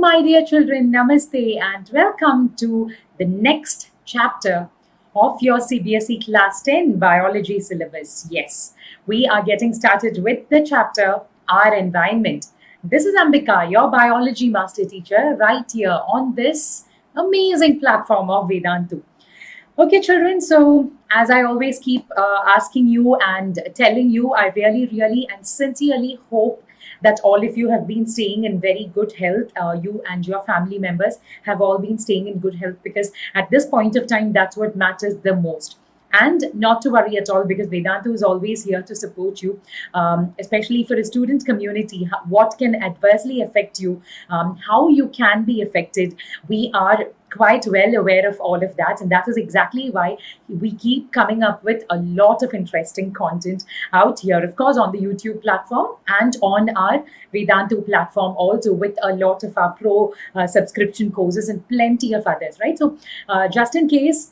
my dear children, namaste, and welcome to the next chapter of your CBSE Class 10 Biology syllabus. Yes, we are getting started with the chapter Our Environment. This is Ambika, your biology master teacher, right here on this amazing platform of Vedantu. Okay, children. So, as I always keep asking you and telling you, I really, really, and sincerely hope that all of you have been staying in very good health. You and your family members have all been staying in good health because at this point of time, that's what matters the most. And not to worry at all because Vedantu is always here to support you, especially for a student community. What can adversely affect you, how you can be affected. We are quite well aware of all of that. And that is exactly why we keep coming up with a lot of interesting content out here, of course, on the YouTube platform and on our Vedantu platform, also with a lot of our pro subscription courses and plenty of others, right? So, just in case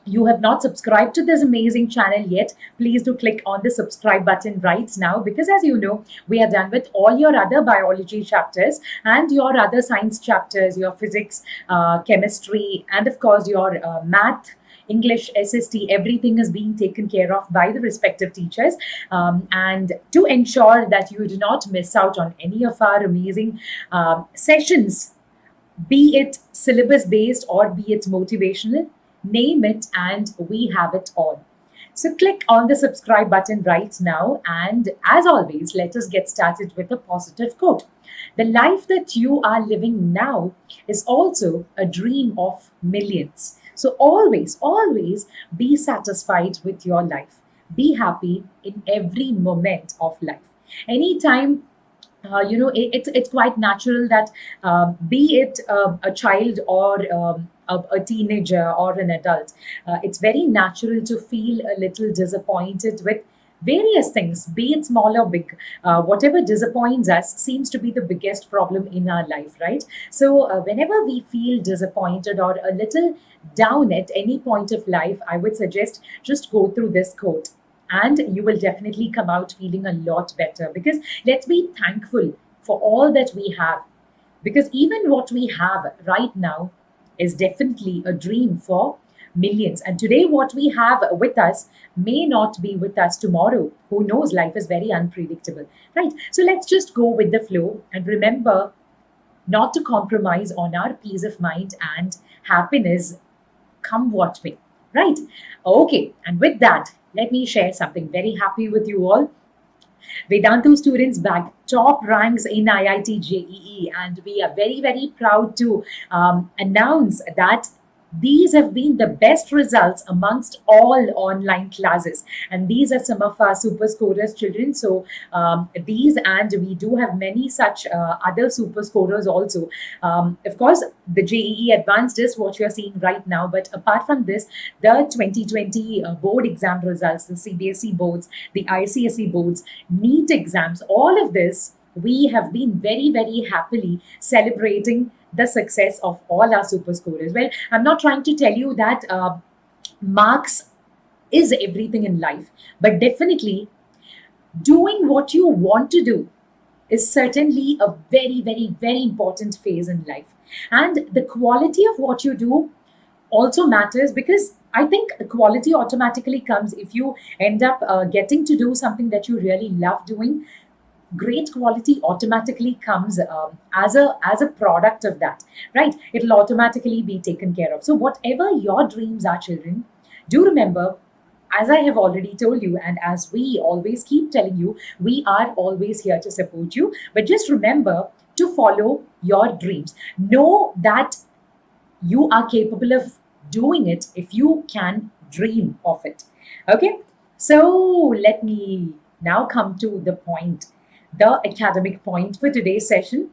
you have not subscribed to this amazing channel yet, please do click on the subscribe button right now because, as you know, we are done with all your other biology chapters and your other science chapters, your physics, chemistry, and of course, your math. English, SST, everything is being taken care of by the respective teachers. And to ensure that you do not miss out on any of our amazing sessions, be it syllabus based or be it motivational, name it, and we have it all. So click on the subscribe button right now. And as always, let us get started with a positive quote. The life that you are living now is also a dream of millions. So always, always be satisfied with your life. Be happy in every moment of life. Anytime it's quite natural that be it a child or a teenager or an adult, it's very natural to feel a little disappointed with various things, be it small or big. Whatever disappoints us seems to be the biggest problem in our life, right? So whenever we feel disappointed or a little down at any point of life, I would suggest just go through this quote and you will definitely come out feeling a lot better, because let's be thankful for all that we have, because even what we have right now is definitely a dream for millions, and today what we have with us may not be with us tomorrow. Who knows? Life is very unpredictable, right? So let's just go with the flow and remember not to compromise on our peace of mind and happiness, come what may. Right? Okay. And with that, let me share something very happy with you all. Vedantu students bagged top ranks in IIT JEE, and we are very, very proud to announce that these have been the best results amongst all online classes. And these are some of our super scorers children. So these, and we do have many such other super scorers also. Of course, the JEE Advanced is what you're seeing right now. But apart from this, the 2020 board exam results, the CBSE boards, the ICSE boards, NEET exams, all of this, we have been very, very happily celebrating the success of all our super scorers. Well, I'm not trying to tell you that marks is everything in life, but definitely doing what you want to do is certainly a very, very, very important phase in life. And the quality of what you do also matters, because I think quality automatically comes if you end up getting to do something that you really love doing. Great quality automatically comes as a product of that, right? It'll automatically be taken care of. So whatever your dreams are, children, do remember, as I have already told you, and as we always keep telling you, we are always here to support you. But just remember to follow your dreams. Know that you are capable of doing it if you can dream of it. Okay, so let me now come to the point, the academic point for today's session.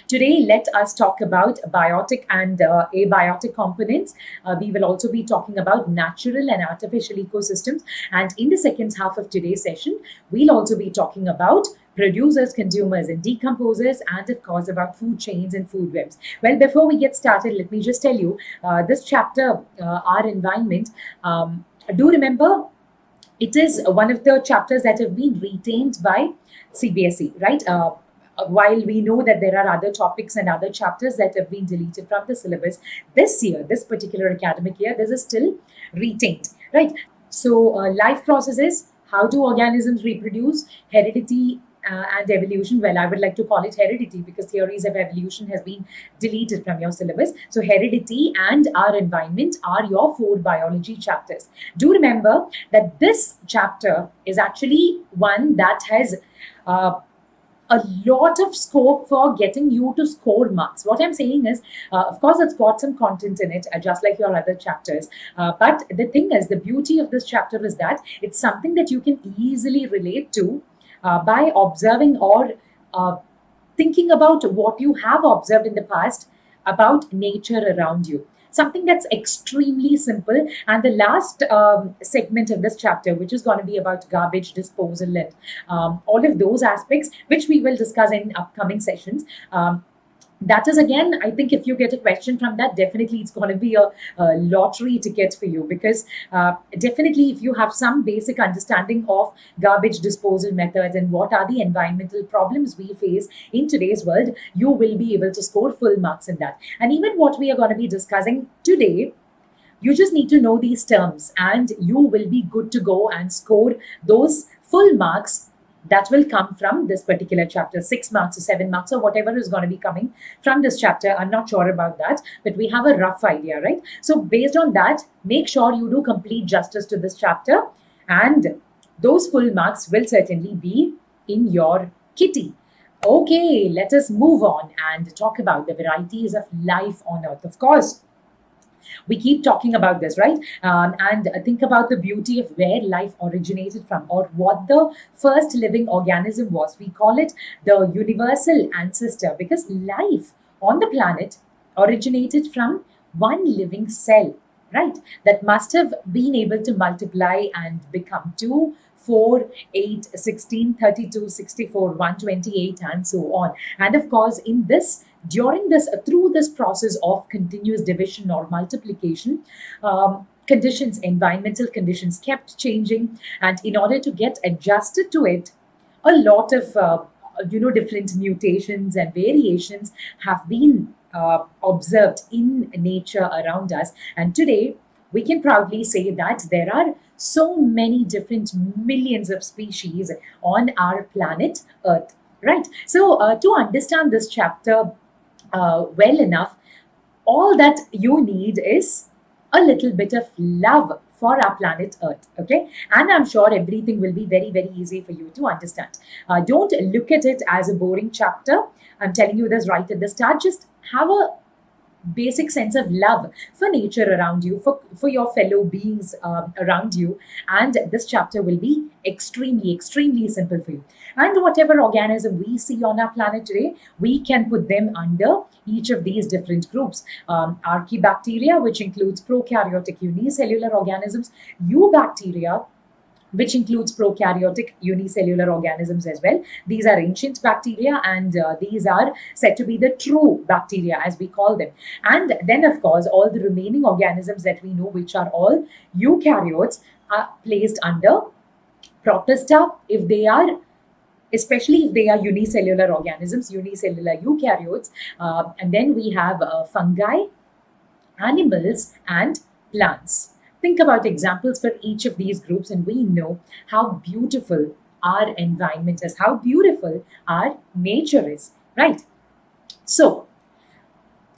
Today, let us talk about biotic and abiotic components. We will also be talking about natural and artificial ecosystems. And in the second half of today's session, we'll also be talking about producers, consumers, and decomposers, and of course about food chains and food webs. Well, before we get started, let me just tell you this chapter, Our Environment, do remember it is one of the chapters that have been retained by CBSE, right? while we know that there are other topics and other chapters that have been deleted from the syllabus, this year, this particular academic year, this is still retained, right? So, life processes, how do organisms reproduce, heredity and evolution. Well, I would like to call it heredity because theories of evolution has been deleted from your syllabus. So, heredity and our environment are your 4 biology chapters. Do remember that this chapter is actually one that has uh, a lot of scope for getting you to score marks. What I'm saying is, of course, it's got some content in it, just like your other chapters. But the thing is, the beauty of this chapter is that it's something that you can easily relate to by observing or uh, thinking about what you have observed in the past about nature around you. Something that's extremely simple. And the last segment of this chapter, which is going to be about garbage disposal and all of those aspects, which we will discuss in upcoming sessions. That is, again, I think if you get a question from that, definitely it's going to be a lottery ticket for you, because definitely if you have some basic understanding of garbage disposal methods and what are the environmental problems we face in today's world, you will be able to score full marks in that. And even what we are going to be discussing today, you just need to know these terms and you will be good to go and score those full marks that will come from this particular chapter, 6 marks or 7 marks or whatever is going to be coming from this chapter. I'm not sure about that, but we have a rough idea, right? So, based on that, make sure you do complete justice to this chapter, and those full marks will certainly be in your kitty. Okay, let us move on and talk about the varieties of life on Earth. Of course, we keep talking about this, right? And think about the beauty of where life originated from, or what the first living organism was. We call it the universal ancestor, because life on the planet originated from one living cell, right? That must have been able to multiply and become 2, 4, 8, 16, 32, 64, 128, and so on. And of course, in this during this through this process of continuous division or multiplication, conditions, environmental conditions kept changing, and in order to get adjusted to it, a lot of different mutations and variations have been observed in nature around us. And today we can proudly say that there are so many different millions of species on our planet Earth, right? So to understand this chapter well enough, all that you need is a little bit of love for our planet Earth. Okay, and I'm sure everything will be very, very easy for you to understand. Don't look at it as a boring chapter. I'm telling you this right at the start. Just have a basic sense of love for nature around you, for your fellow beings around you, and this chapter will be extremely, extremely simple for you. And whatever organism we see on our planet today, we can put them under each of these different groups. Archaebacteria, which includes prokaryotic unicellular organisms, eubacteria, which includes prokaryotic unicellular organisms as well. These are ancient bacteria, and these are said to be the true bacteria, as we call them. And then, of course, all the remaining organisms that we know, which are all eukaryotes, are placed under protista, if they are, especially if they are unicellular organisms, unicellular eukaryotes. And then we have fungi, animals, and plants. Think about examples for each of these groups, and we know how beautiful our environment is, how beautiful our nature is, right? So,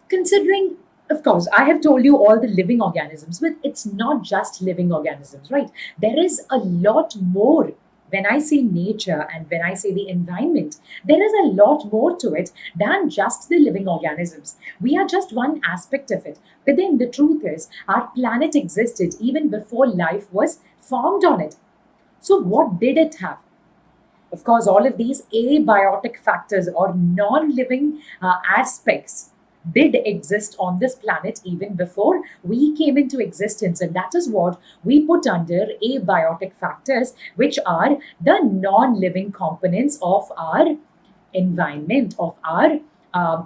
considering, of course, I have told you all the living organisms, but it's not just living organisms, right? There is a lot more. When I say nature and when I say the environment, there is a lot more to it than just the living organisms. We are just one aspect of it. But then the truth is, our planet existed even before life was formed on it. So, what did it have? Of course, all of these abiotic factors or non living aspects did exist on this planet even before we came into existence. And that is what we put under abiotic factors, which are the non living components of our environment, of our uh,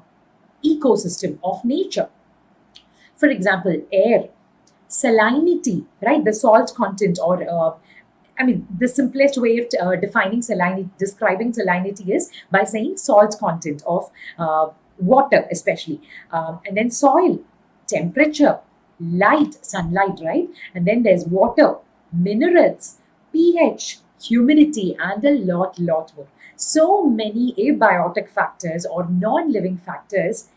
ecosystem, of nature. For example, air, salinity, right? The salt content, or I mean, the simplest way of defining salinity, describing salinity is by saying salt content of water, especially, and then soil, temperature, light, sunlight, right? And then there's water, minerals, pH, humidity, and a lot more. So many abiotic factors or non living factors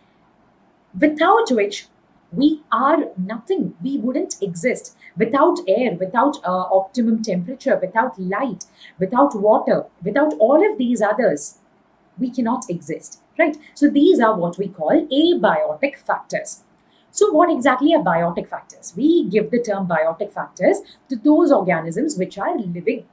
without which we are nothing. We wouldn't exist without air, without optimum temperature, without light, without water, without all of these others. We cannot exist, right? So these are what we call abiotic factors. So, what exactly are biotic factors? We give the term biotic factors to those organisms which are living,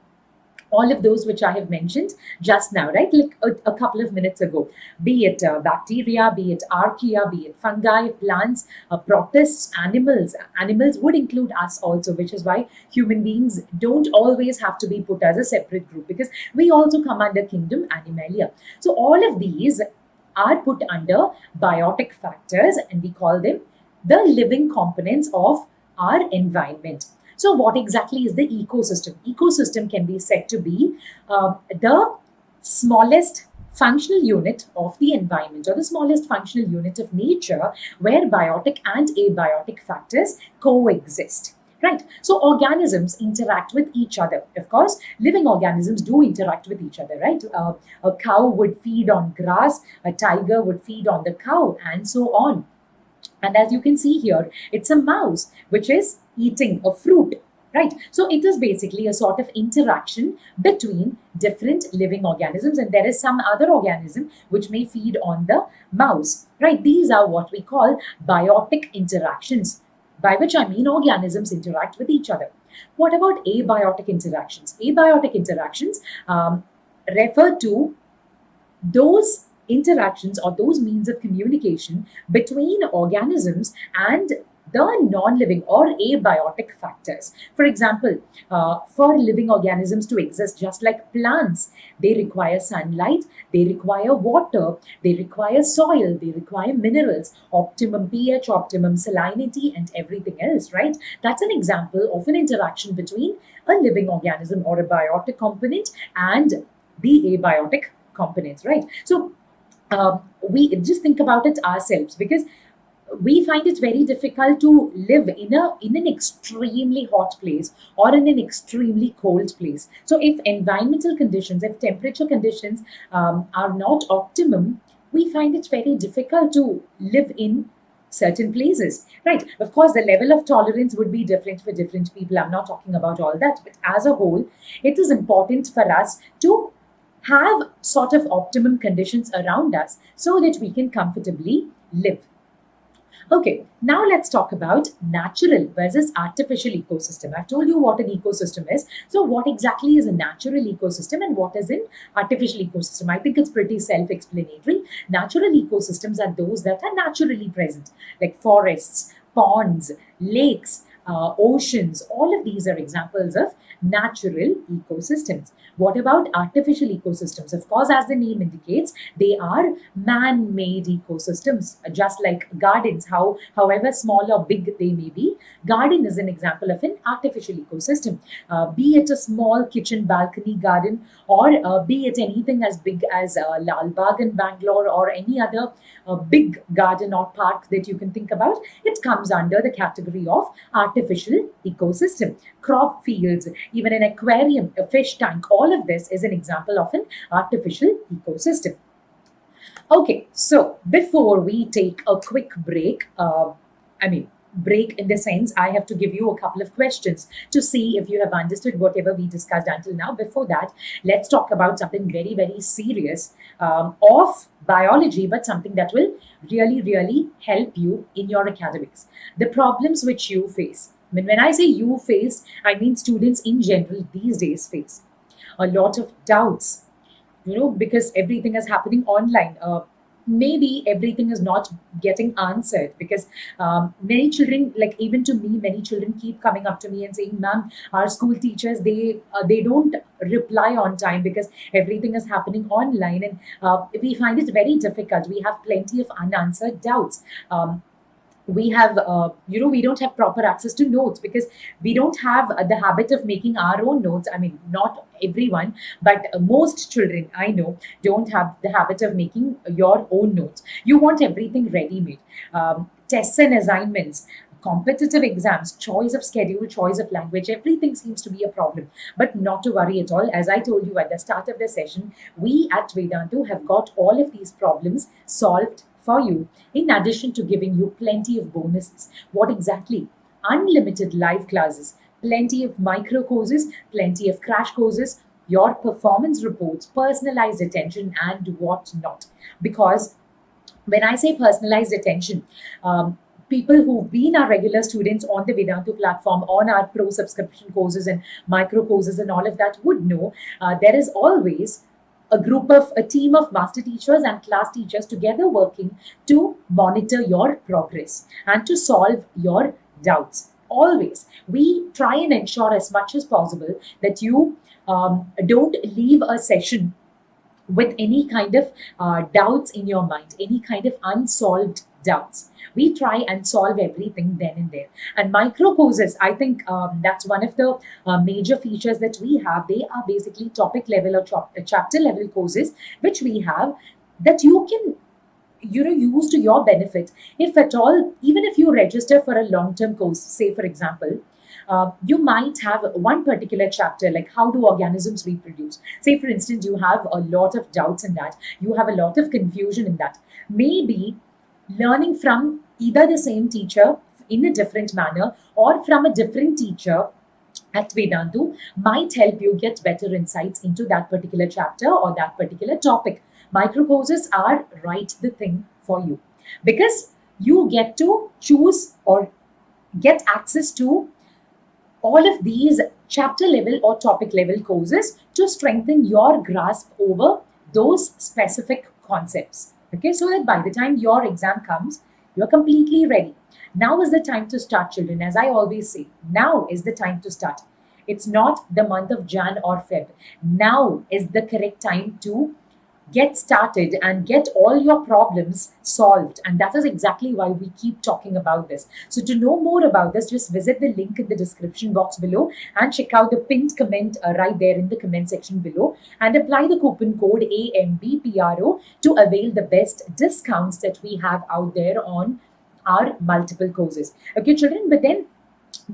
all of those which I have mentioned just now, right? Like a couple of minutes ago, be it bacteria, be it archaea, be it fungi, plants, protists, animals. Animals would include us also, which is why human beings don't always have to be put as a separate group, because we also come under kingdom Animalia. So all of these are put under biotic factors, and we call them the living components of our environment. So, what exactly is the ecosystem? Ecosystem can be said to be the smallest functional unit of the environment, or the smallest functional unit of nature, where biotic and abiotic factors coexist. Right. So organisms interact with each other. Of course, living organisms do interact with each other, right? A cow would feed on grass, a tiger would feed on the cow, and so on. And as you can see here, it's a mouse which is eating a fruit, right? So it is basically a sort of interaction between different living organisms, and there is some other organism which may feed on the mouse, right? These are what we call biotic interactions, by which I mean organisms interact with each other. What about abiotic interactions? Abiotic interactions refer to those interactions or those means of communication between organisms and the non-living or abiotic factors. For example, for living organisms to exist just like plants, they require sunlight, they require water, they require soil, they require minerals, optimum pH, optimum salinity, and everything else, right? That's an example of an interaction between a living organism or a biotic component and the abiotic components, right? So we just think about it ourselves, because we find it very difficult to live in an extremely hot place or in an extremely cold place. So if environmental conditions, if temperature conditions are not optimum, we find it very difficult to live in certain places, right? Of course, the level of tolerance would be different for different people. I'm not talking about all that, but as a whole, it is important for us to have sort of optimum conditions around us so that we can comfortably live. Okay, now let's talk about natural versus artificial ecosystem. I've told you what an ecosystem is. So, what exactly is a natural ecosystem and what is an artificial ecosystem? I think it's pretty self explanatory. Natural ecosystems are those that are naturally present, like forests, ponds, lakes, oceans. All of these are examples of natural ecosystems. What about artificial ecosystems? Of course, as the name indicates, they are man-made ecosystems, just like gardens. However small or big they may be, garden is an example of an artificial ecosystem. Be it a small kitchen balcony garden, or be it anything as big as Lal Bagh in Bangalore, or any other big garden or park that you can think about, it comes under the category of artificial ecosystem. Crop fields, even an aquarium, a fish tank, all of this is an example of an artificial ecosystem. Okay, so before we take a quick break, break in the sense I have to give you a couple of questions to see if you have understood whatever we discussed until now. Before that, let's talk about something very, very serious of biology, but something that will really, really help you in your academics. The problems which you face. I mean, when I say you face, I mean students in general these days face a lot of doubts, because everything is happening online. Maybe everything is not getting answered, because many children, like even to me, many children keep coming up to me and saying, "Ma'am, our school teachers, they don't reply on time because everything is happening online, and we find it very difficult. We have plenty of unanswered doubts." we have we don't have proper access to notes because we don't have the habit of making our own notes. I mean, not everyone, but most children I know don't have the habit of making your own notes. You want everything ready made. Tests and assignments, competitive exams, choice of schedule, choice of language, everything seems to be a problem. But not to worry at all. As I told you at the start of the session, we at Vedantu have got all of these problems solved for you, in addition to giving you plenty of bonuses. What exactly? Unlimited live classes, plenty of micro courses, plenty of crash courses, your performance reports, personalized attention, and what not. Because when I say personalized attention, people who've been our regular students on the Vedantu platform, on our pro subscription courses and micro courses and all of that would know there is always a team of master teachers and class teachers together working to monitor your progress and to solve your doubts. Always, we try and ensure as much as possible that you don't leave a session with any kind of doubts in your mind, any kind of unsolved doubts. We try and solve everything then and there. And micro courses, I think that's one of the major features that we have. They are basically topic level or chapter level courses, which we have that you can use to your benefit. If at all, even if you register for a long term course, say for example, you might have one particular chapter like how do organisms reproduce. Say for instance, you have a lot of doubts in that, you have a lot of confusion in that. Maybe learning from either the same teacher in a different manner or from a different teacher at Vedantu might help you get better insights into that particular chapter or that particular topic. Micro courses are right the thing for you because you get to choose or get access to all of these chapter level or topic level courses to strengthen your grasp over those specific concepts. Okay, so that by the time your exam comes, you're completely ready. Now is the time to start, children. As I always say, now is the time to start. It's not the month of Jan or Feb. Now is the correct time to get started and get all your problems solved. And that is exactly why we keep talking about this. So, to know more about this, just visit the link in the description box below and check out the pinned comment right there in the comment section below and apply the coupon code AMBPRO to avail the best discounts that we have out there on our multiple courses. Okay, children, but then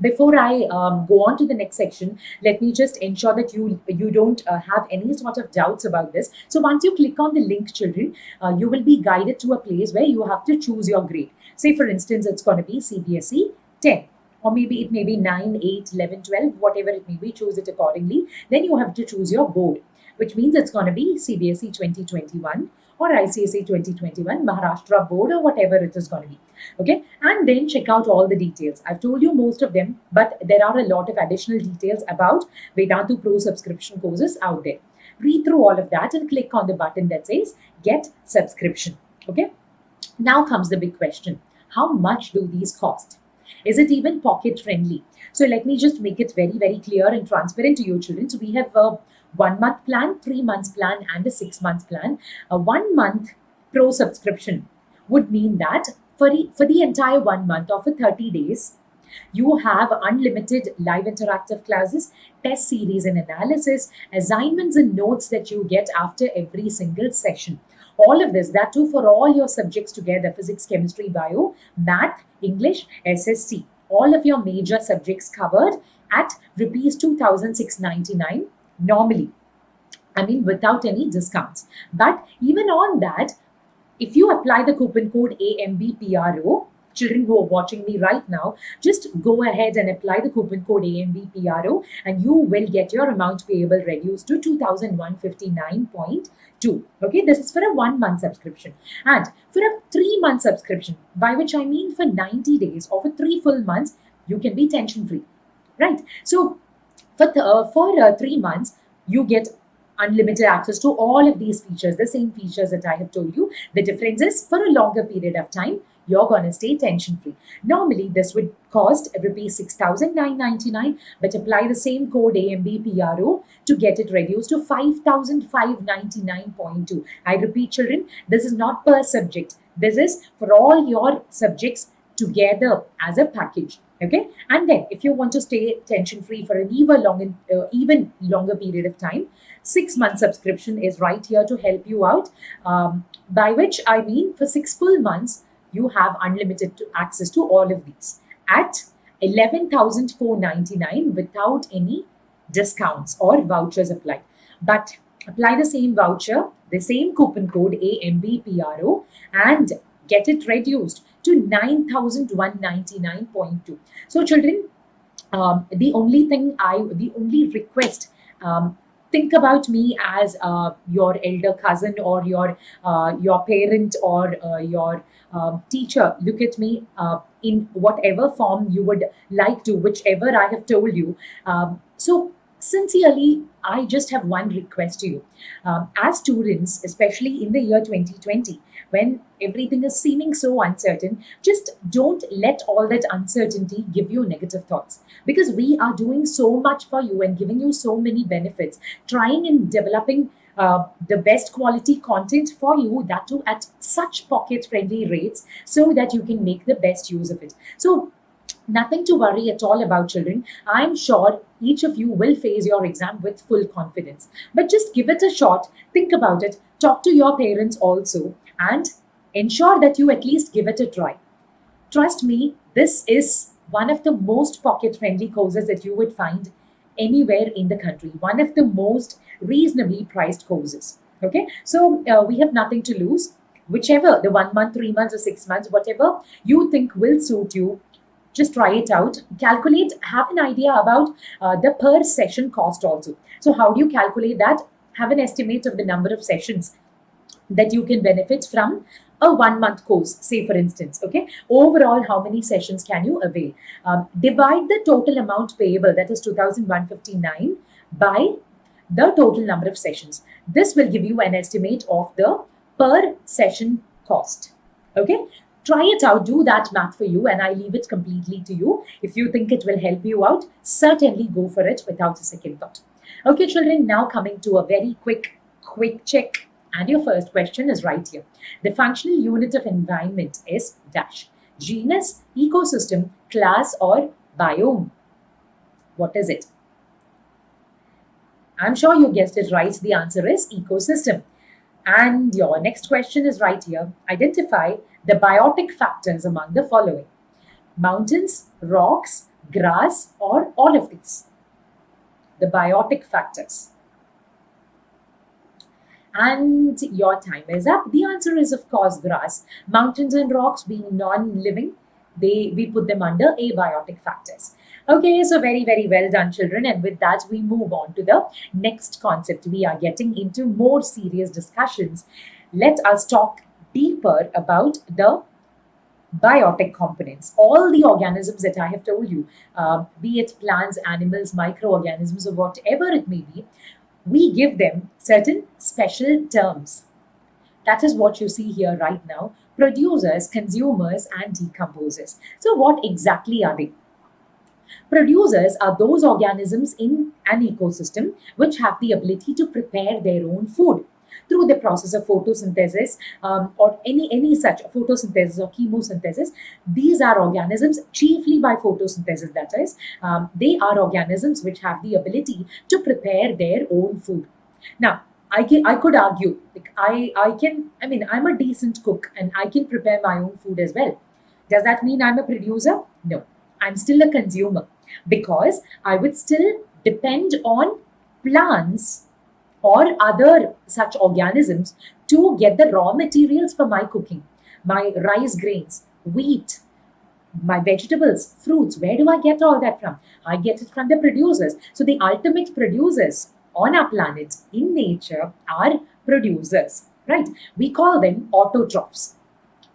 before I go on to the next section, let me just ensure that you don't have any sort of doubts about this. So once you click on the link, children, you will be guided to a place where you have to choose your grade. Say, for instance, it's going to be CBSE 10. Or maybe it may be 9, 8, 11, 12, whatever it may be, choose it accordingly. Then you have to choose your board, which means it's going to be CBSE 2021 or ICSE 2021, Maharashtra board or whatever it is going to be. Okay, and then check out all the details. I've told you most of them, but there are a lot of additional details about Vedantu Pro subscription courses out there. Read through all of that and click on the button that says Get Subscription. Okay, now comes the big question. How much do these cost? Is it even pocket friendly? So let me just make it very, very clear and transparent to you, children. So we have a 1 month plan, 3 months plan, and a 6 months plan. A 1 month pro subscription would mean that for the entire 1 month or for 30 days, you have unlimited live interactive classes, test series and analysis, assignments and notes that you get after every single session. All of this, that too for all your subjects together, physics, chemistry, bio, math, English, SST, all of your major subjects covered at rupees 2,699 normally. I mean, without any discounts. But even on that, if you apply the coupon code AMBPRO, children who are watching me right now, just go ahead and apply the coupon code AMBPRO and you will get your amount payable reduced to 2,159.2. Okay, this is for a 1 month subscription. And for a 3 month subscription, by which I mean for 90 days or for 3 full months, you can be tension free. Right? So for 3 months, you get unlimited access to all of these features, the same features that I have told you. The difference is for a longer period of time, you're going to stay tension free. Normally, this would cost rupees 6,999, but apply the same code AMBPRO to get it reduced to 5,599.2. I repeat, children, this is not per subject. This is for all your subjects together as a package. Okay, and then if you want to stay tension free for an even longer period of time, 6 month subscription is right here to help you out. By which I mean, for 6 full months, you have unlimited access to all of these at 11,499 without any discounts or vouchers applied. But apply the same voucher, the same coupon code AMBPRO, and get it reduced to 9,199.2. So, children, the only request, think about me as your elder cousin or your parent or your teacher. Look at me in whatever form you would like to, whichever I have told you. So sincerely, I just have one request to you. As students, especially in the year 2020, when everything is seeming so uncertain, just don't let all that uncertainty give you negative thoughts. Because we are doing so much for you and giving you so many benefits, trying and developing the best quality content for you, that too at such pocket friendly rates, so that you can make the best use of it. So, nothing to worry at all about, children. I'm sure each of you will face your exam with full confidence. But just give it a shot, think about it, talk to your parents also, and ensure that you at least give it a try. Trust me, this is one of the most pocket friendly courses that you would find anywhere in the country, one of the most reasonably priced courses. Okay, so we have nothing to lose. Whichever, the 1 month, 3 months, or 6 months, whatever you think will suit you, just try it out. Calculate, have an idea about the per session cost also. So, how do you calculate that? Have an estimate of the number of sessions that you can benefit from a 1 month course, say for instance. Okay, overall, how many sessions can you avail? Divide the total amount payable, that is 2,159, by the total number of sessions. This will give you an estimate of the per session cost. Okay, try it out, do that math for you, and I leave it completely to you. If you think it will help you out, certainly go for it without a second thought. Okay, children, now coming to a very quick check. And your first question is right here. The functional unit of environment is dash. Genus, ecosystem, class, or biome. What is it? I'm sure you guessed it right. The answer is ecosystem. And your next question is right here. Identify the biotic factors among the following: mountains, rocks, grass, or all of these. The biotic factors. And your time is up. The answer is, of course, grass. Mountains and rocks being non-living, we put them under abiotic factors. Okay, so very, very well done, children. And with that, we move on to the next concept. We are getting into more serious discussions. Let us talk deeper about the biotic components. All the organisms that I have told you, be it plants, animals, microorganisms, or whatever it may be, we give them certain special terms. That is what you see here right now: producers, consumers, and decomposers. So, what exactly are they? Producers are those organisms in an ecosystem which have the ability to prepare their own food through the process of photosynthesis, or any such photosynthesis or chemosynthesis. These are organisms chiefly by photosynthesis, that is, they are organisms which have the ability to prepare their own food. Now, I could argue, like, I'm a decent cook and I can prepare my own food as well. Does that mean I'm a producer? No, I'm still a consumer, because I would still depend on plants or other such organisms to get the raw materials for my cooking. My rice grains, wheat, my vegetables, fruits, where do I get all that from? I get it from the producers. So the ultimate producers on our planet in nature are producers, right? We call them autotrophs.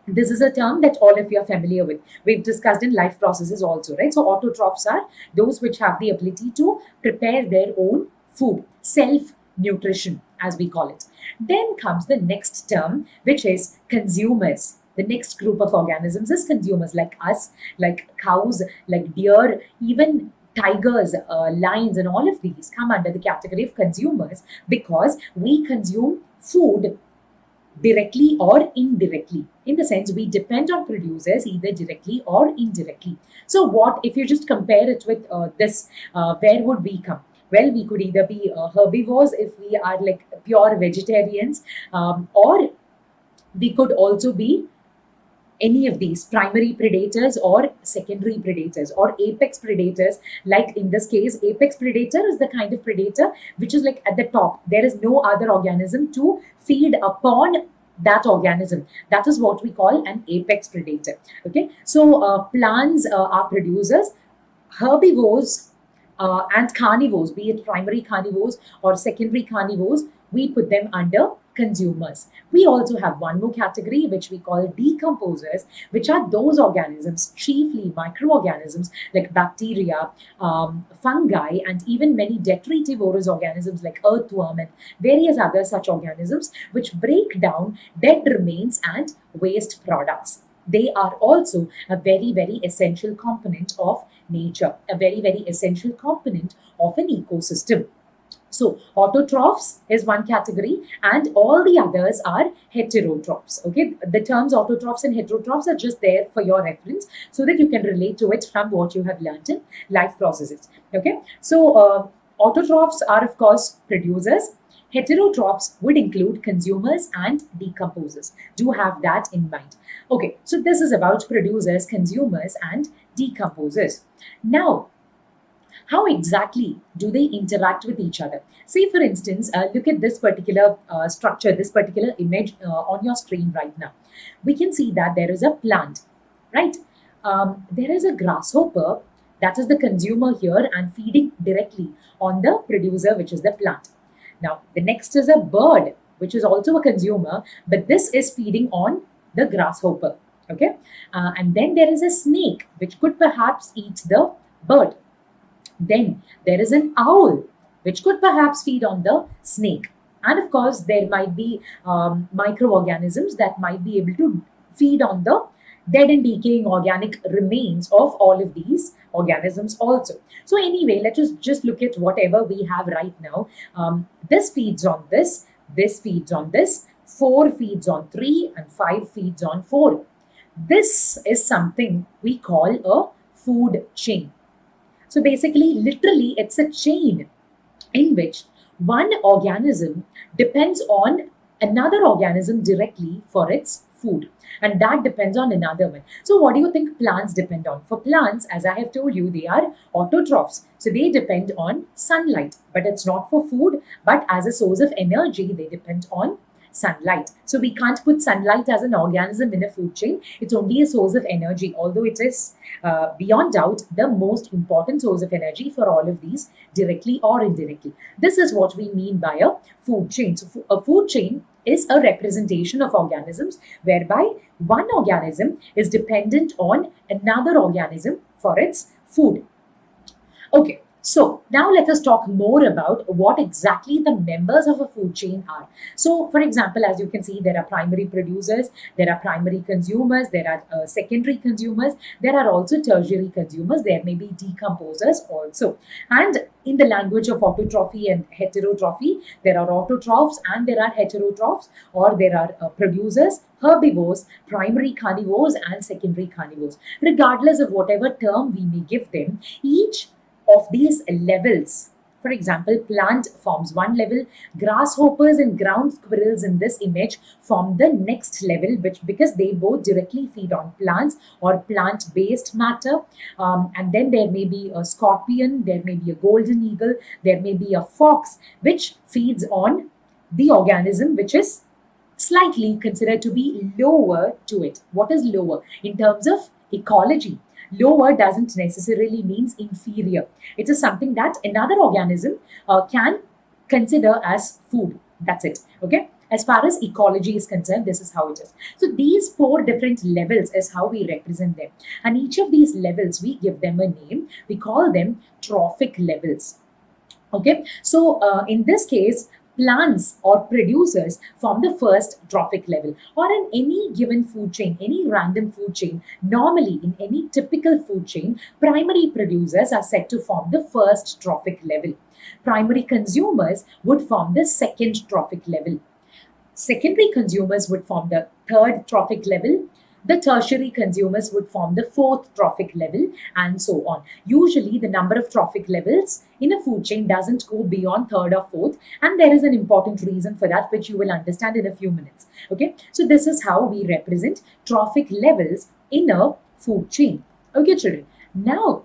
This is a term that all of you are familiar with. We've discussed in life processes also, right? So autotrophs are those which have the ability to prepare their own food, self nutrition, as we call it. Then comes the next term, which is consumers. The next group of organisms is consumers, like us, like cows, like deer, even tigers, lions, and all of these come under the category of consumers, because we consume food directly or indirectly. In the sense, we depend on producers either directly or indirectly. So, what if you just compare it with this? Where would we come? Well, we could either be herbivores if we are like pure vegetarians, or we could also be any of these primary predators or secondary predators or apex predators. Like in this case, apex predator is the kind of predator which is like at the top. There is no other organism to feed upon that organism. That is what we call an apex predator. Okay, so plants are producers, herbivores and carnivores, be it primary carnivores or secondary carnivores, we put them under consumers. We also have one more category which we call decomposers, which are those organisms, chiefly microorganisms like bacteria, fungi, and even many detritivorous organisms like earthworm and various other such organisms, which break down dead remains and waste products. They are also a very, very essential component of nature, a very, very essential component of an ecosystem. So, autotrophs is one category, and all the others are heterotrophs. Okay, the terms autotrophs and heterotrophs are just there for your reference so that you can relate to it from what you have learned in life processes. Okay, so autotrophs are, of course, producers. Heterotrophs would include consumers and decomposers. Do have that in mind. Okay, so this is about producers, consumers, and decomposers. Now, how exactly do they interact with each other? Say, for instance, look at this particular structure, this particular image on your screen right now. We can see that there is a plant, right? There is a grasshopper that is the consumer here and feeding directly on the producer, which is the plant. Now, the next is a bird, which is also a consumer, but this is feeding on the grasshopper. Okay, and then there is a snake, which could perhaps eat the bird. Then there is an owl, which could perhaps feed on the snake. And of course, there might be microorganisms that might be able to feed on the dead and decaying organic remains of all of these organisms also. So anyway, let us just look at whatever we have right now. This feeds on this feeds on this, 4 feeds on 3, and 5 feeds on 4. This is something we call a food chain. So basically, literally, it's a chain in which one organism depends on another organism directly for its food. And that depends on another one. So, what do you think plants depend on? For plants, as I have told you, they are autotrophs. So, they depend on sunlight, but it's not for food, but as a source of energy, they depend on sunlight. So we can't put sunlight as an organism in a food chain. It's only a source of energy, although it is beyond doubt the most important source of energy for all of these, directly or indirectly. This is what we mean by a food chain. So a food chain is a representation of organisms whereby one organism is dependent on another organism for its food. Okay, so now let us talk more about what exactly the members of a food chain are. So, for example, as you can see, there are primary producers, there are primary consumers, there are secondary consumers, there are also tertiary consumers, there may be decomposers also. And in the language of autotrophy and heterotrophy, there are autotrophs and there are heterotrophs, or there are producers, herbivores, primary carnivores, and secondary carnivores. Regardless of whatever term we may give them, each of these levels. For example, plant forms one level, grasshoppers and ground squirrels in this image form the next level, which because they both directly feed on plants or plant-based matter. And then there may be a scorpion, there may be a golden eagle, there may be a fox, which feeds on the organism which is slightly considered to be lower to it. What is lower? In terms of ecology, lower doesn't necessarily means inferior. It is something that another organism can consider as food. That's it. Okay. As far as ecology is concerned, this is how it is. So these 4 different levels is how we represent them. And each of these levels, we give them a name. We call them trophic levels. Okay. So in this case, plants or producers form the first trophic level, or in any given food chain, any random food chain. Normally, in any typical food chain, primary producers are said to form the first trophic level. Primary consumers would form the second trophic level. Secondary consumers would form the third trophic level. The tertiary consumers would form the fourth trophic level, and so on. Usually, the number of trophic levels in a food chain doesn't go beyond third or fourth, and there is an important reason for that, which you will understand in a few minutes. Okay, so this is how we represent trophic levels in a food chain. Okay, children. Now,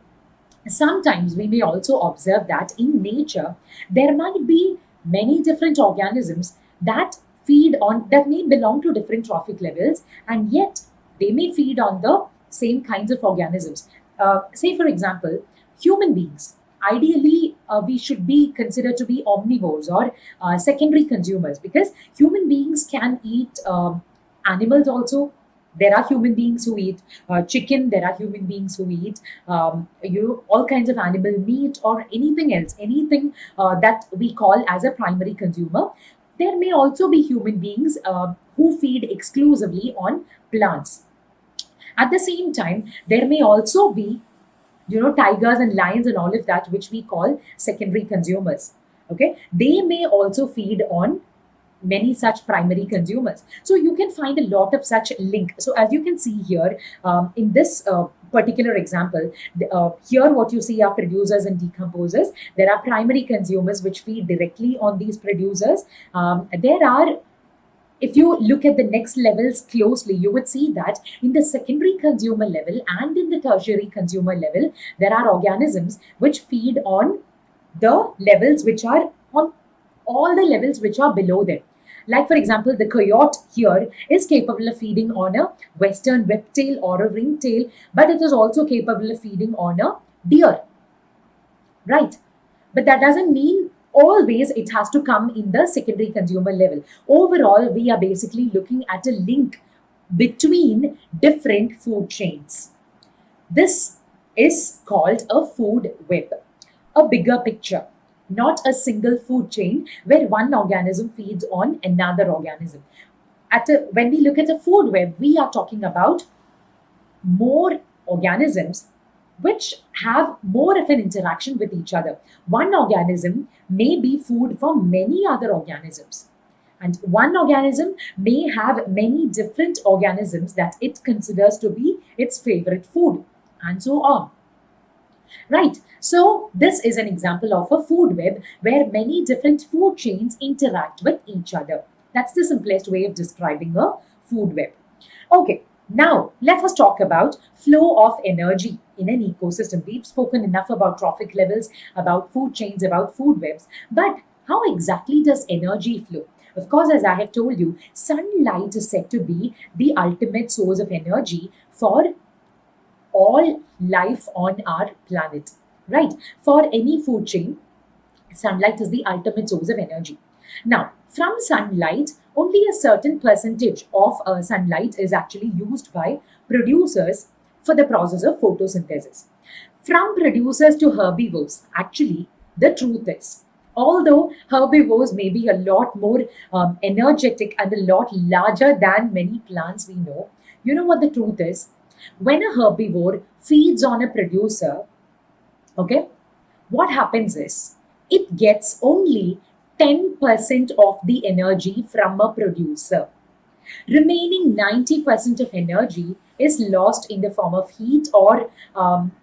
sometimes we may also observe that in nature there might be many different organisms that feed on that may belong to different trophic levels, and yet they may feed on the same kinds of organisms. Say, for example, human beings. Ideally, we should be considered to be omnivores or secondary consumers, because human beings can eat animals also. There are human beings who eat chicken. There are human beings who eat all kinds of animal meat or anything else, anything that we call as a primary consumer. There may also be human beings who feed exclusively on plants. At the same time, there may also be, tigers and lions and all of that, which we call secondary consumers. Okay, they may also feed on many such primary consumers. So you can find a lot of such link. So as you can see here, in this particular example, here what you see are producers and decomposers. There are primary consumers which feed directly on these producers. There are, if you look at the next levels closely, you would see that in the secondary consumer level and in the tertiary consumer level, there are organisms which feed on the levels which are on all the levels which are below them. Like, for example, the coyote here is capable of feeding on a western whiptail or a ringtail, but it is also capable of feeding on a deer, right? But that doesn't mean always it has to come in the secondary consumer level. Overall, we are basically looking at a link between different food chains. This is called a food web, a bigger picture, not a single food chain where one organism feeds on another organism. When we look at a food web, we are talking about more organisms which have more of an interaction with each other. One organism may be food for many other organisms. And one organism may have many different organisms that it considers to be its favorite food, and so on. Right. So, this is an example of a food web where many different food chains interact with each other. That's the simplest way of describing a food web. Okay, now let us talk about flow of energy in an ecosystem. We've spoken enough about trophic levels, about food chains, about food webs, but how exactly does energy flow? Of course, as I have told you, sunlight is said to be the ultimate source of energy for all life on our planet, right? For any food chain, sunlight is the ultimate source of energy. Now, from sunlight, only a certain percentage of sunlight is actually used by producers for the process of photosynthesis. From producers to herbivores, actually, the truth is, although herbivores may be a lot more energetic and a lot larger than many plants we know, you know what the truth is? When a herbivore feeds on a producer, okay, what happens is it gets only 10% of the energy from a producer. Remaining 90% of energy is lost in the form of heat or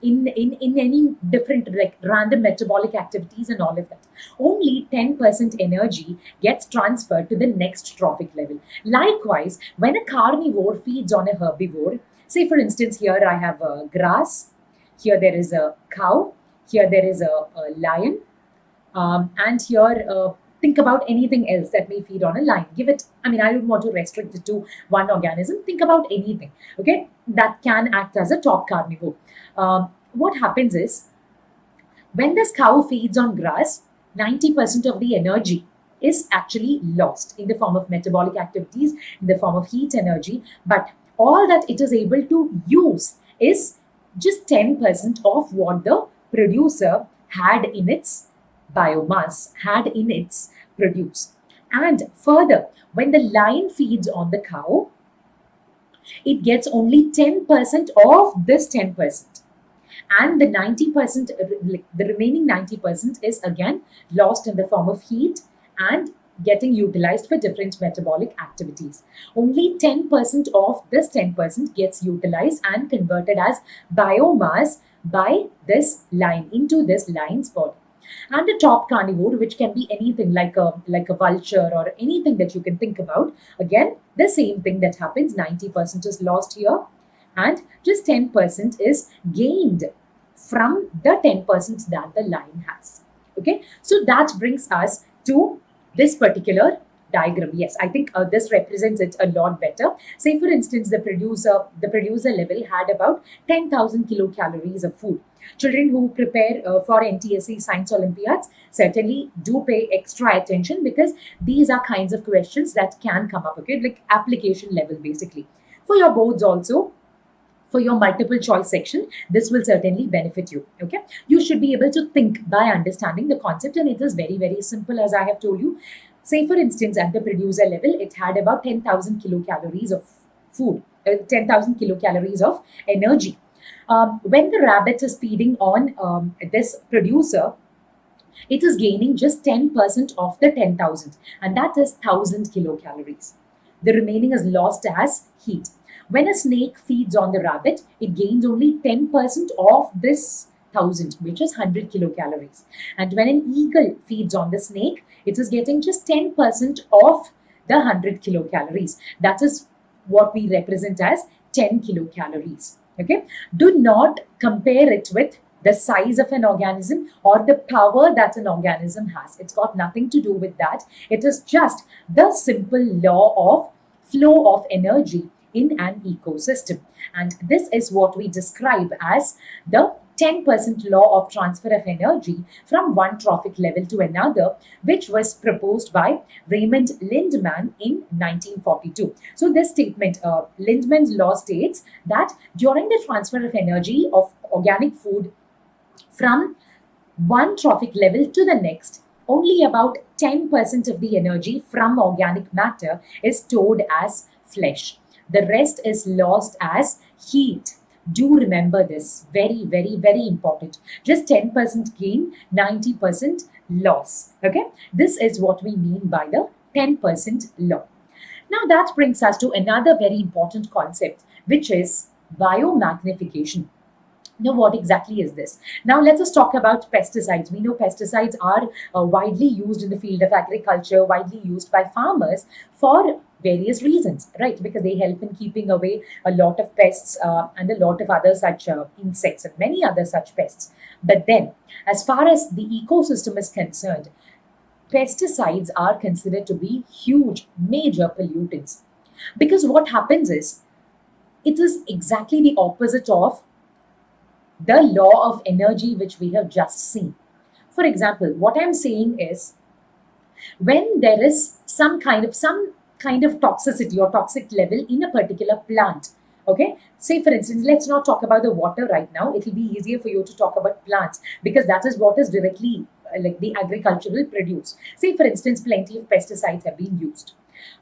in any different, like, random metabolic activities and all of that. Only 10% energy gets transferred to the next trophic level. Likewise, when a carnivore feeds on a herbivore, say for instance, here I have a grass, here there is a cow, here there is a lion, and here, think about anything else that may feed on a lion. Give it, I mean, I don't want to restrict it to one organism. Think about anything, okay, that can act as a top carnivore. What happens is, when this cow feeds on grass, 90% of the energy is actually lost in the form of metabolic activities, in the form of heat energy, but all that it is able to use is just 10% of what the producer had in its biomass, had in its produce. And further, when the lion feeds on the cow, it gets only 10% of this 10%. And the 90%, the remaining 90% is again lost in the form of heat and getting utilized for different metabolic activities. Only 10% of this 10% gets utilized and converted as biomass by this line into this line's body. And a top carnivore, which can be anything like a vulture or anything that you can think about. Again, the same thing that happens. 90% is lost here, and just 10% is gained from the 10% that the lion has. Okay, so that brings us to this particular diagram. Yes, I think this represents it a lot better. Say for instance, the producer level had about 10,000 kilocalories of food. Children who prepare for NTSE science olympiads certainly do pay extra attention, because these are kinds of questions that can come up, okay, like application level basically. For your boards also, for your multiple choice section, this will certainly benefit you. Okay, you should be able to think by understanding the concept, and it is very, very simple, as I have told you. Say for instance, at the producer level, it had about 10,000 kilocalories of food, 10,000 kilocalories of energy. When the rabbit is feeding on this producer, it is gaining just 10% of the 10,000, and that is 1,000 kilocalories. The remaining is lost as heat. When a snake feeds on the rabbit, it gains only 10% of this 1,000, which is 100 kilocalories. And when an eagle feeds on the snake, it is getting just 10% of the 100 kilocalories. That is what we represent as 10 kilocalories. Okay, do not compare it with the size of an organism or the power that an organism has. It's got nothing to do with that. It is just the simple law of flow of energy in an ecosystem. And this is what we describe as the 10% law of transfer of energy from one trophic level to another, which was proposed by Raymond Lindman in 1942. So, this statement, Lindman's law, states that during the transfer of energy of organic food from one trophic level to the next, only about 10% of the energy from organic matter is stored as flesh. The rest is lost as heat. Do remember this. Very, very, very important. Just 10% gain, 90% loss. Okay, this is what we mean by the 10% law. Now, that brings us to another very important concept, which is biomagnification. Now, what exactly is this? Now, let us talk about pesticides. We know pesticides are widely used in the field of agriculture, widely used by farmers for various reasons, right? Because they help in keeping away a lot of pests and a lot of other such insects and many other such pests. But then, as far as the ecosystem is concerned, pesticides are considered to be huge, major pollutants. Because what happens is, it is exactly the opposite of the law of energy which we have just seen. For example, what I'm saying is, when there is some kind of toxicity or toxic level in a particular plant, okay, say for instance, let's not talk about the water right now. It will be easier for you to talk about plants, because that is what is directly like the agricultural produce. Say for instance, plenty of pesticides have been used,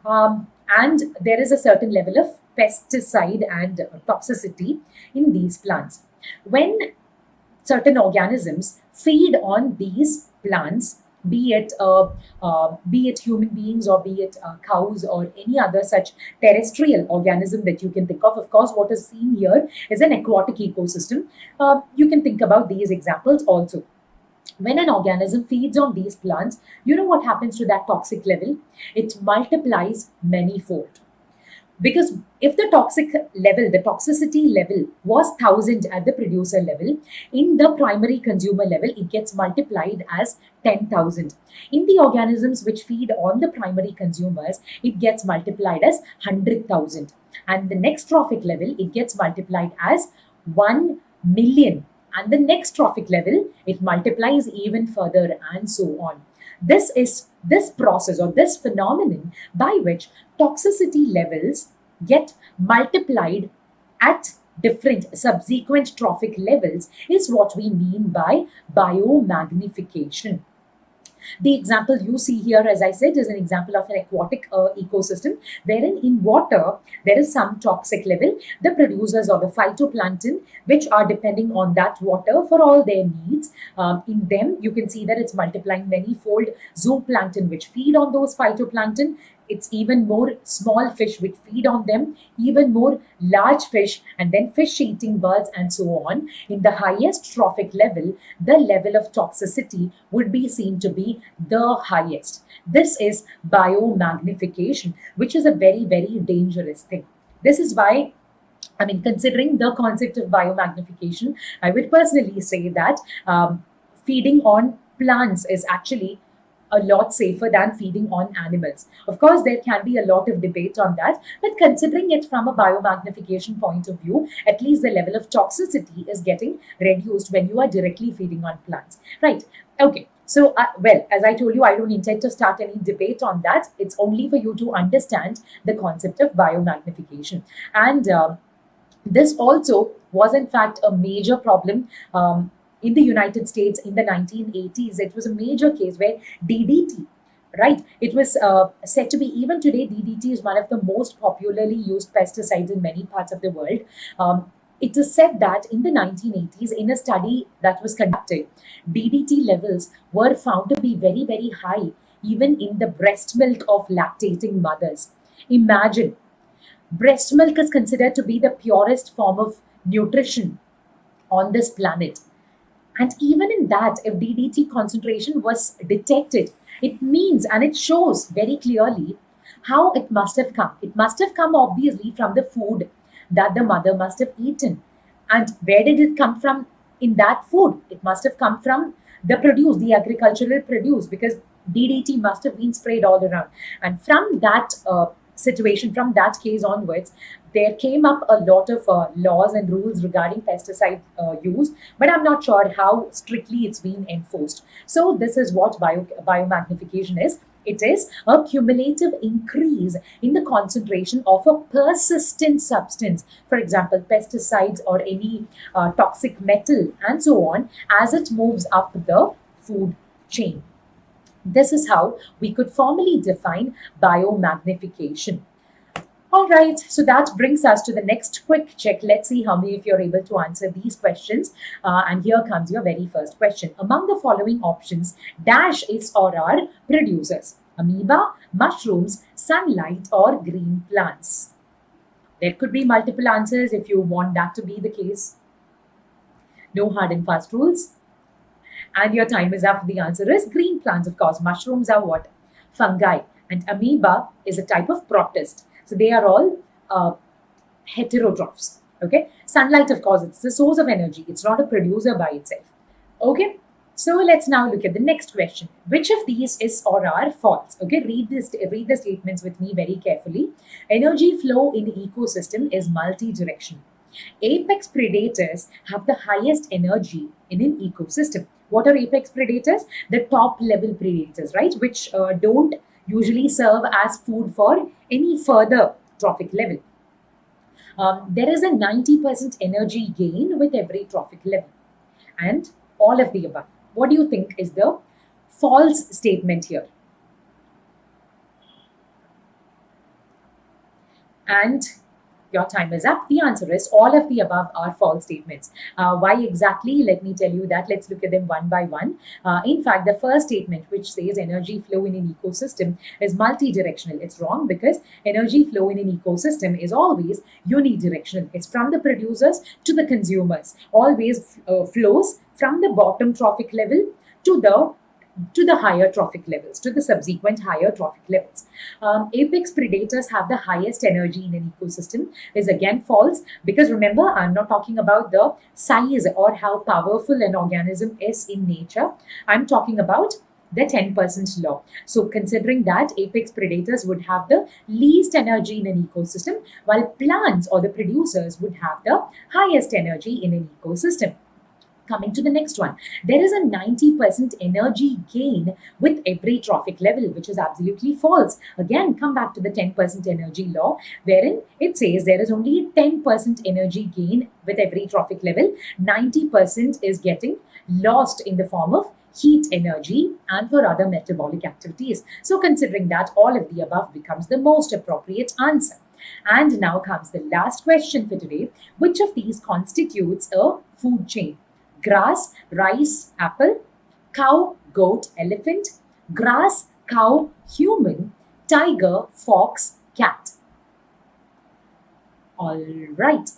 and there is a certain level of pesticide and toxicity in these plants. When certain organisms feed on these plants, be it human beings, or be it cows or any other such terrestrial organism that you can think of. Of course, what is seen here is an aquatic ecosystem. You can think about these examples also. When an organism feeds on these plants, you know what happens to that toxic level? It multiplies many-fold. Because if the toxicity level was 1,000 at the producer level, in the primary consumer level, it gets multiplied as 10,000. In the organisms which feed on the primary consumers, it gets multiplied as 100,000. And the next trophic level, it gets multiplied as 1 million. And the next trophic level, it multiplies even further, and so on. This is this process or this phenomenon by which toxicity levels get multiplied at different subsequent trophic levels is what we mean by biomagnification. The example you see here, as I said, is an example of an aquatic ecosystem, wherein in water there is some toxic level. The producers or the phytoplankton, which are depending on that water for all their needs, in them you can see that it's multiplying many-fold. Zooplankton, which feed on those phytoplankton, it's even more small fish which feed on them, even more large fish, and then fish eating birds, and so on. In the highest trophic level, the level of toxicity would be seen to be the highest. This is biomagnification, which is a very, very dangerous thing. This is why, I mean, considering the concept of biomagnification, I would personally say that feeding on plants is actually a lot safer than feeding on animals. Of course, there can be a lot of debate on that, but considering it from a biomagnification point of view, at least the level of toxicity is getting reduced when you are directly feeding on plants. Right. Okay. So, well, as I told you, I don't intend to start any debate on that. It's only for you to understand the concept of biomagnification. And this also was, in fact, a major problem in the United States in the 1980s. It was a major case where DDT, right? It was said to be, even today, DDT is one of the most popularly used pesticides in many parts of the world. It is said that in the 1980s, in a study that was conducted, DDT levels were found to be very, very high, even in the breast milk of lactating mothers. Imagine, breast milk is considered to be the purest form of nutrition on this planet. And even in that, if DDT concentration was detected, it means, and it shows very clearly how it must have come. It must have come obviously from the food that the mother must have eaten. And where did it come from in that food? It must have come from the produce, the agricultural produce, because DDT must have been sprayed all around. And from that situation, from that case onwards, there came up a lot of laws and rules regarding pesticide use, but I'm not sure how strictly it's been enforced. So this is what biomagnification is. It is a cumulative increase in the concentration of a persistent substance, for example, pesticides or any toxic metal and so on, as it moves up the food chain. This is how we could formally define biomagnification. All right, so that brings us to the next quick check. Let's see how many of you are able to answer these questions. And here comes your very first question. Among the following options, dash is or are producers: amoeba, mushrooms, sunlight, or green plants. There could be multiple answers if you want that to be the case. No hard and fast rules. And your time is up. The answer is green plants, of course. Mushrooms are what? Fungi. And amoeba is a type of protist. So they are all heterotrophs. Okay. Sunlight, of course, it's the source of energy. It's not a producer by itself. Okay. So let's now look at the next question. Which of these is or are false? Okay. Read the statements with me very carefully. Energy flow in ecosystem is multi-directional. Apex predators have the highest energy in an ecosystem. What are apex predators? The top level predators, right? Which don't usually serve as food for any further trophic level. There is a 90% energy gain with every trophic level. And all of the above. What do you think is the false statement here? And your time is up. The answer is all of the above are false statements. Why exactly? Let me tell you that. Let's look at them one by one. In fact, the first statement, which says energy flow in an ecosystem is multi-directional, it's wrong, because energy flow in an ecosystem is always unidirectional. It's from the producers to the consumers. Always flows from the bottom trophic level to the higher trophic levels, to the subsequent higher trophic levels. Apex predators have the highest energy in an ecosystem is again false, because remember, I'm not talking about the size or how powerful an organism is in nature. I'm talking about the 10% law. So considering that, apex predators would have the least energy in an ecosystem, while plants or the producers would have the highest energy in an ecosystem. Coming to the next one, there is a 90% energy gain with every trophic level, which is absolutely false. Again, come back to the 10% energy law, wherein it says there is only 10% energy gain with every trophic level. 90% is getting lost in the form of heat energy, and for other metabolic activities. So, considering that, all of the above becomes the most appropriate answer. And now comes the last question for today. Which of these constitutes a food chain? Grass, rice, apple, cow, goat, elephant, grass, cow, human, tiger, fox, cat. All right.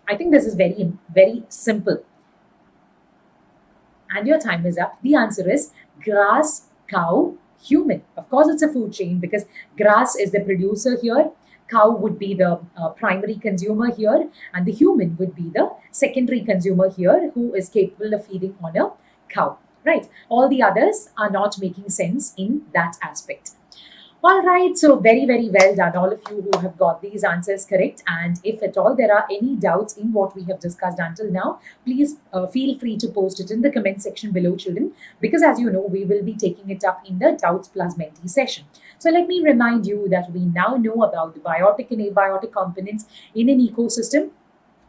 I think this is very, very simple. And your time is up. The answer is grass, cow, human. Of course, it's a food chain because grass is the producer here, cow would be the primary consumer here, and the human would be the secondary consumer here who is capable of feeding on a cow. Right? All the others are not making sense in that aspect. All right, so very, very well done, all of you who have got these answers correct. And if at all there are any doubts in what we have discussed until now, please feel free to post it in the comment section below, children, because as you know, we will be taking it up in the Doubts Plus Mentee session. So let me remind you that we now know about the biotic and abiotic components in an ecosystem.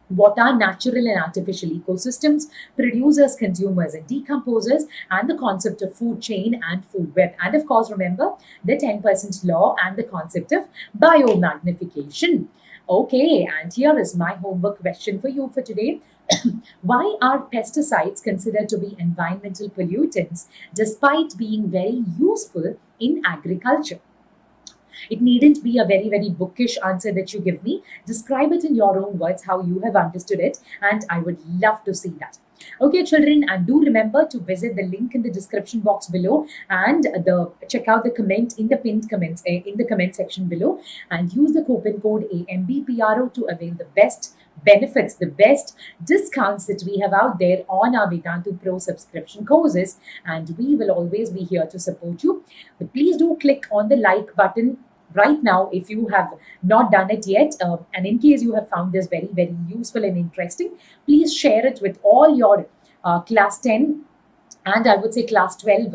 What are natural and artificial ecosystems, producers, consumers, and decomposers, and the concept of food chain and food web. And of course, remember the 10% law and the concept of biomagnification. Okay, and here is my homework question for you for today. Why are pesticides considered to be environmental pollutants despite being very useful in agriculture? It needn't be a very, very bookish answer that you give me. Describe it in your own words, how you have understood it, and I would love to see that. Okay, children, and do remember to visit the link in the description box below and check out the comment in the pinned comments in the comment section below, and use the coupon code AMBPRO to avail the best benefits, the best discounts that we have out there on our Vedantu Pro subscription courses, and we will always be here to support you. But please do click on the like button right now if you have not done it yet, and in case you have found this very, very useful and interesting, please share it with all your class 10 and I would say class 12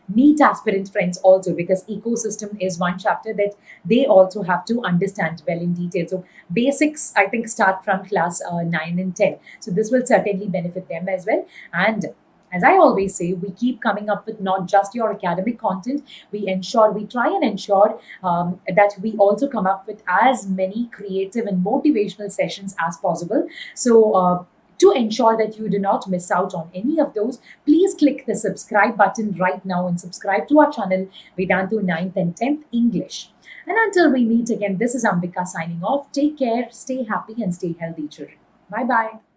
NEET aspirant friends also, because ecosystem is one chapter that they also have to understand well in detail. So basics, I think, start from class 9 and 10. So this will certainly benefit them as well. And as I always say, we keep coming up with not just your academic content. We try and ensure that we also come up with as many creative and motivational sessions as possible. So to ensure that you do not miss out on any of those, please click the subscribe button right now and subscribe to our channel, Vedantu 9th and 10th English. And until we meet again, this is Ambika signing off. Take care, stay happy, and stay healthy, children. Bye-bye.